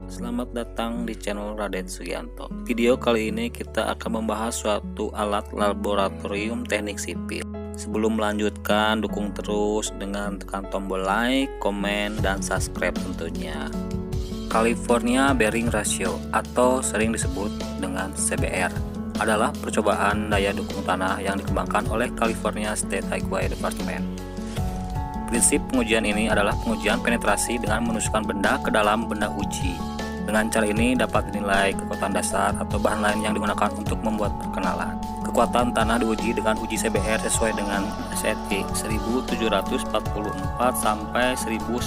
Selamat datang di channel Raden Sugianto. Video kali ini kita akan membahas suatu alat laboratorium teknik sipil. Sebelum melanjutkan, dukung terus dengan tekan tombol like, komen, dan subscribe tentunya. California Bearing Ratio atau sering disebut dengan CBR adalah percobaan daya dukung tanah yang dikembangkan oleh California State Highway Department. Prinsip pengujian ini adalah pengujian penetrasi dengan menusukkan benda ke dalam benda uji. Dengan cara ini dapat dinilai kekuatan dasar atau bahan lain yang digunakan untuk membuat perkenalan. Kekuatan tanah diuji dengan uji CBR sesuai dengan SRK 1744 sampai 1989.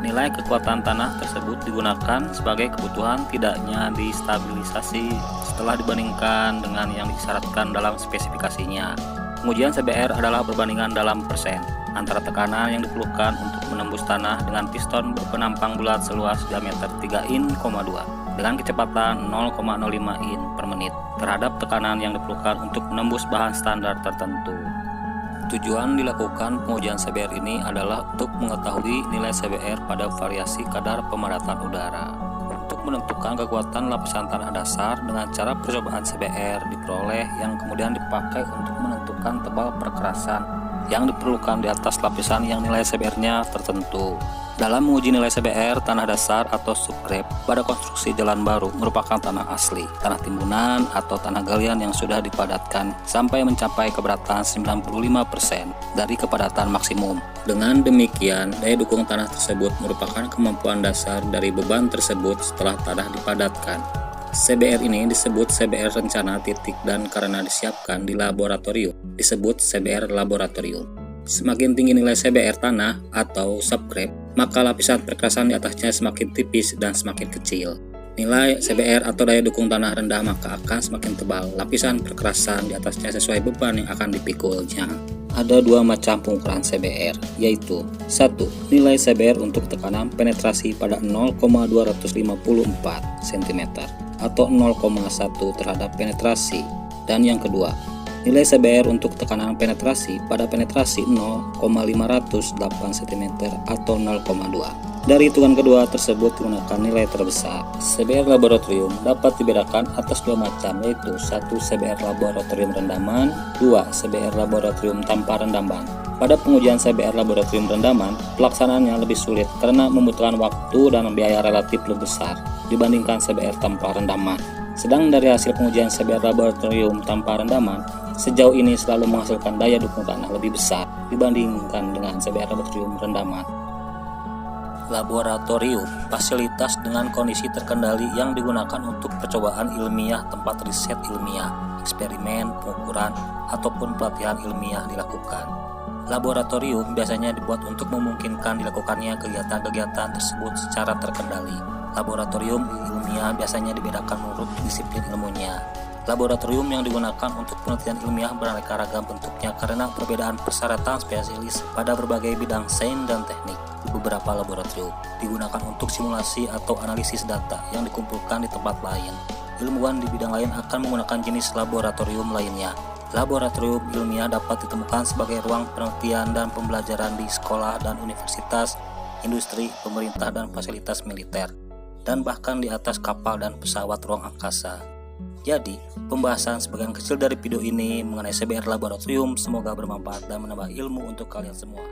Nilai kekuatan tanah tersebut digunakan sebagai kebutuhan tidaknya distabilisasi setelah dibandingkan dengan yang disyaratkan dalam spesifikasinya. Pengujian CBR adalah perbandingan dalam persen antara tekanan yang diperlukan untuk menembus tanah dengan piston berpenampang bulat seluas diameter 3 in,2 dengan kecepatan 0,05 in per menit terhadap tekanan yang diperlukan untuk menembus bahan standar tertentu. Tujuan dilakukan pengujian CBR ini adalah untuk mengetahui nilai CBR pada variasi kadar pemadatan udara. Untuk menentukan kekuatan lapisan tanah dasar dengan cara percobaan CBR diperoleh yang kemudian dipakai untuk menentukan tebal perkerasan yang diperlukan di atas lapisan yang nilai CBR-nya tertentu. Dalam menguji nilai CBR tanah dasar atau subgrade pada konstruksi jalan baru merupakan tanah asli, tanah timbunan atau tanah galian yang sudah dipadatkan sampai mencapai keberatan 95% dari kepadatan maksimum. Dengan demikian, daya dukung tanah tersebut merupakan kemampuan dasar dari beban tersebut setelah tanah dipadatkan. CBR ini disebut CBR rencana titik dan karena disiapkan di laboratorium disebut CBR laboratorium. Semakin tinggi nilai CBR tanah atau subgrade, maka lapisan perkerasan di atasnya semakin tipis dan semakin kecil. Nilai CBR atau daya dukung tanah rendah maka akan semakin tebal lapisan perkerasan di atasnya sesuai beban yang akan dipikulnya. Ada dua macam pengukuran CBR, yaitu 1. Nilai CBR untuk tekanan penetrasi pada 0,254 cm atau 0,1 terhadap penetrasi, dan yang kedua, nilai CBR untuk tekanan penetrasi pada penetrasi 0,508 cm atau 0,2. Dari hitungan kedua tersebut digunakan nilai terbesar. CBR laboratorium dapat dibedakan atas dua macam, yaitu 1. CBR laboratorium rendaman, 2. CBR laboratorium tanpa rendaman. Pada pengujian CBR laboratorium rendaman, pelaksanaannya lebih sulit karena membutuhkan waktu dan biaya relatif lebih besar dibandingkan CBR tanpa rendaman. Sedang dari hasil pengujian CBR laboratorium tanpa rendaman, sejauh ini selalu menghasilkan daya dukung tanah lebih besar dibandingkan dengan CBR laboratorium rendaman. Laboratorium, fasilitas dengan kondisi terkendali yang digunakan untuk percobaan ilmiah, tempat riset ilmiah, eksperimen, pengukuran, ataupun pelatihan ilmiah dilakukan. Laboratorium biasanya dibuat untuk memungkinkan dilakukannya kegiatan-kegiatan tersebut secara terkendali. Laboratorium ilmiah biasanya dibedakan menurut disiplin ilmunya. Laboratorium yang digunakan untuk penelitian ilmiah beraneka ragam bentuknya karena perbedaan persyaratan spesialis pada berbagai bidang sains dan teknik. Beberapa laboratorium digunakan untuk simulasi atau analisis data yang dikumpulkan di tempat lain. Ilmuwan di bidang lain akan menggunakan jenis laboratorium lainnya. Laboratorium ilmiah dapat ditemukan sebagai ruang penelitian dan pembelajaran di sekolah dan universitas, industri, pemerintah, dan fasilitas militer, dan bahkan di atas kapal dan pesawat ruang angkasa. Jadi, pembahasan sebagian kecil dari video ini mengenai CBR laboratorium semoga bermanfaat dan menambah ilmu untuk kalian semua.